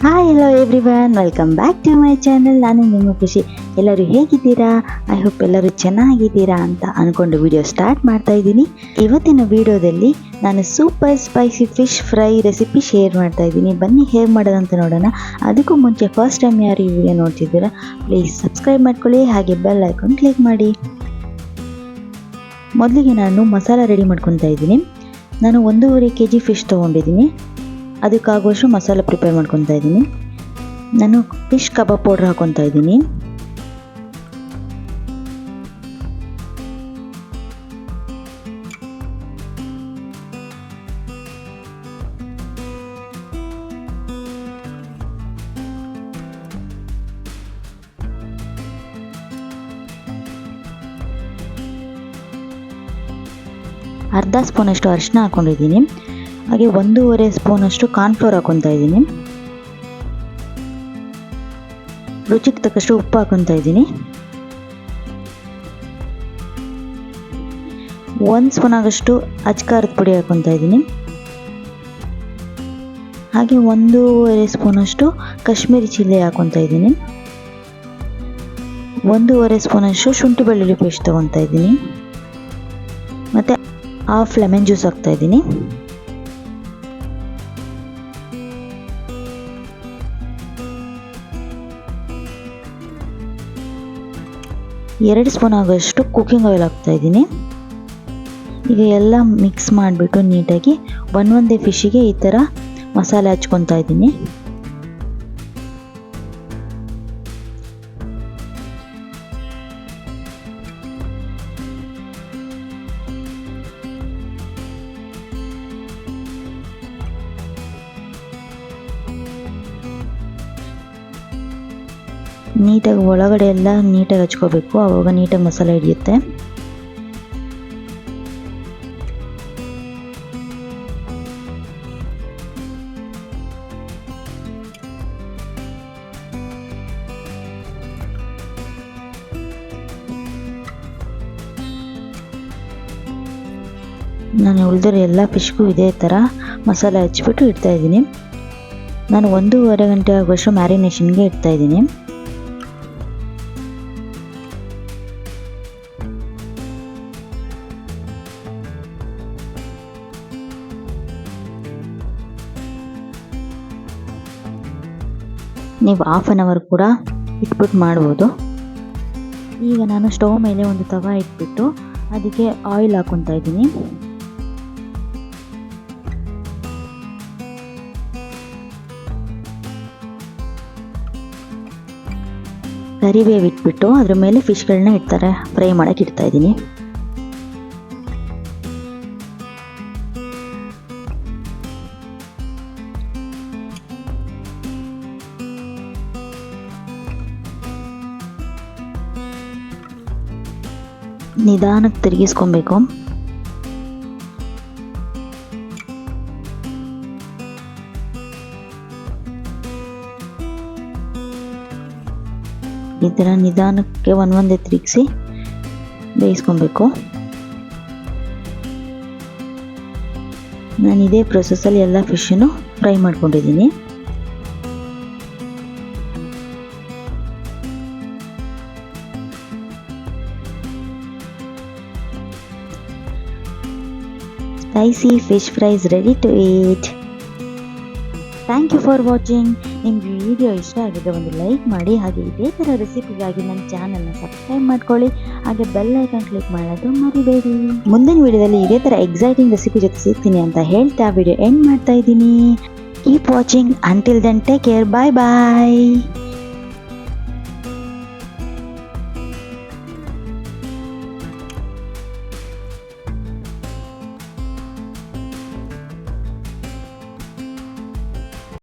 Hi hello everyone, welcome back to my channel. ನಾನು ನಿಮ್ಮ ಖುಷಿ. ಎಲ್ಲರೂ ಹೇಗಿದ್ದೀರಾ? ಐ ಹೋಪ್ ಎಲ್ಲರೂ ಚೆನ್ನಾಗಿದ್ದೀರಾ ಅಂತ ಅಂದ್ಕೊಂಡು ವಿಡಿಯೋ ಸ್ಟಾರ್ಟ್ ಮಾಡ್ತಾ ಇದ್ದೀನಿ. ಇವತ್ತಿನ ವಿಡಿಯೋದಲ್ಲಿ ನಾನು super spicy fish fry recipe share ಮಾಡ್ತಾ ಇದ್ದೀನಿ. ಬನ್ನಿ ಹೇಗೆ ಮಾಡೋದಂತ ನೋಡೋಣ. ಅದಕ್ಕೂ ಮುಂಚೆ ಫಸ್ಟ್ ಟೈಮ್ ಯಾರು ಈ ವಿಡಿಯೋ ನೋಡ್ತಿದ್ದೀರಾ ಪ್ಲೀಸ್ ಸಬ್ಸ್ಕ್ರೈಬ್ ಮಾಡ್ಕೊಳ್ಳಿ, ಹಾಗೆ ಬೆಲ್ ಐಕಾನ್ ಕ್ಲಿಕ್ ಮಾಡಿ. ಮೊದಲಿಗೆ ನಾನು ಮಸಾಲ ರೆಡಿ ಮಾಡ್ಕೊತಾ ಇದ್ದೀನಿ. ನಾನು 1.5 kg ಫಿಶ್ ತೊಗೊಂಡಿದ್ದೀನಿ. ಅದಕ್ಕಾಗುವಷ್ಟು ಮಸಾಲ ಪ್ರಿಪೇರ್ ಮಾಡ್ಕೊತಾ ಇದ್ದೀನಿ. ನಾನು ಫಿಶ್ ಕಬಾಬ್ ಪೌಡ್ರ್ ಹಾಕೊತಾ ಇದ್ದೀನಿ. ಅರ್ಧ ಸ್ಪೂನಷ್ಟು ಅರಿಶಿನ ಹಾಕೊಂಡಿದ್ದೀನಿ. ಹಾಗೆ 1.5 ಸ್ಪೂನಷ್ಟು ಕಾರ್ನ್ಫ್ಲೋರ್ ಹಾಕೊತಾ ಇದ್ದೀನಿ. ರುಚಿಗೆ ತಕ್ಕಷ್ಟು ಉಪ್ಪು ಹಾಕೊತಾ ಇದ್ದೀನಿ. 1 ಸ್ಪೂನ್ ಆಗಷ್ಟು ಅಚ್ಕಾರದ ಪುಡಿ ಹಾಕೊತಾ ಇದ್ದೀನಿ. ಹಾಗೆ 1.5 ಸ್ಪೂನಷ್ಟು ಕಾಶ್ಮೀರಿ ಚಿಲ್ಲಿ ಹಾಕೊತಾ ಇದ್ದೀನಿ. 1.5 ಸ್ಪೂನಷ್ಟು ಶುಂಠಿ ಬೆಳ್ಳುಳ್ಳಿ ಪೇಸ್ಟ್ ತೊಗೊತಾ ಇದ್ದೀನಿ. ಮತ್ತು ಹಾಫ್ ಲೆಮನ್ ಜ್ಯೂಸ್ ಹಾಕ್ತಾ ಇದ್ದೀನಿ. ಎರಡು ಸ್ಪೂನ್ ಆಗೋಷ್ಟು ಕುಕ್ಕಿಂಗ್ ಆಯಿಲ್ ಹಾಕ್ತಾ ಇದ್ದೀನಿ. ಈಗ ಎಲ್ಲ ಮಿಕ್ಸ್ ಮಾಡಿಬಿಟ್ಟು ನೀಟಾಗಿ ಒಂದೊಂದೇ ಫಿಶ್ಶಿಗೆ ಈ ಥರ ಮಸಾಲೆ ಹಚ್ಕೊತಾ ಇದ್ದೀನಿ. ನೀಟಾಗಿ ಒಳಗಡೆ ಎಲ್ಲ ನೀಟಾಗಿ ಹಚ್ಕೋಬೇಕು, ಆವಾಗ ನೀಟಾಗಿ ಮಸಾಲೆ ಹಿಡಿಯುತ್ತೆ. ನಾನು ಉಳಿದಿರೋ ಎಲ್ಲ ಫಿಶ್ಗೂ ಇದೇ ಥರ ಮಸಾಲೆ ಹಚ್ಬಿಟ್ಟು ಇಡ್ತಾ ಇದ್ದೀನಿ. ನಾನು 1.5 ಗಂಟೆ ಆಗುವಷ್ಟು ಮ್ಯಾರಿನೇಷನ್ಗೆ ಇಡ್ತಾ ಇದ್ದೀನಿ. ನೀವು 1/2 ಅವರ್ ಕೂಡ ಇಟ್ಬಿಟ್ಟು ಮಾಡ್ಬೋದು. ಈಗ ನಾನು ಸ್ಟವ್ ಮೇಲೆ ಒಂದು ತವ ಇಟ್ಬಿಟ್ಟು ಅದಕ್ಕೆ ಆಯಿಲ್ ಹಾಕೊತಾ ಇದ್ದೀನಿ. ಕರಿಬೇವು ಇಟ್ಬಿಟ್ಟು ಅದ್ರ ಮೇಲೆ ಫಿಶ್ಗಳನ್ನ ಫ್ರೈ ಮಾಡೋಕ್ಕೆ ಇಡ್ತಾ ಇದ್ದೀನಿ. ನಿಧಾನಕ್ಕೆ ತಿರುಗಿಸ್ಕೊಬೇಕು. ಈ ಥರ ನಿಧಾನಕ್ಕೆ ಒಂದೊಂದೇ ತಿರುಗಿಸಿ ಬೇಯಿಸ್ಕೊಬೇಕು. ನಾನು ಇದೇ ಪ್ರೊಸೆಸಲ್ಲಿ ಎಲ್ಲ ಫಿಶನ್ನು ಫ್ರೈ ಮಾಡ್ಕೊಂಡಿದ್ದೀನಿ. Spicy fish fry is ready to eat. Thank you for watching. ನಿಮಗೆ ವಿಡಿಯೋ ಇಷ್ಟ ಆಗಿದೆ ಒಂದು ಲೈಕ್ ಮಾಡಿ, ಹಾಗೆ ಇದೇ ಥರ ರೆಸಿಪಿಗಾಗಿ ನನ್ನ ಚಾನಲ್ನ ಸಬ್ಸ್ಕ್ರೈಬ್ ಮಾಡ್ಕೊಳ್ಳಿ, ಹಾಗೆ ಬೆಲ್ ಐಕಾನ್ ಕ್ಲಿಕ್ ಮಾಡೋದು ಮರಿಬೇಡಿ. ಮುಂದಿನ ವಿಡಿಯೋದಲ್ಲಿ ಇದೇ ಥರ ಎಕ್ಸೈಟಿಂಗ್ ರೆಸಿಪಿ ಜೊತೆ ಸಿಗ್ತೀನಿ ಅಂತ ಹೇಳ್ತಾ ವಿಡಿಯೋ ಎಂಡ್ ಮಾಡ್ತಾ ಇದ್ದೀನಿ. Keep watching. Until then take care. Bye ಬಾಯ್.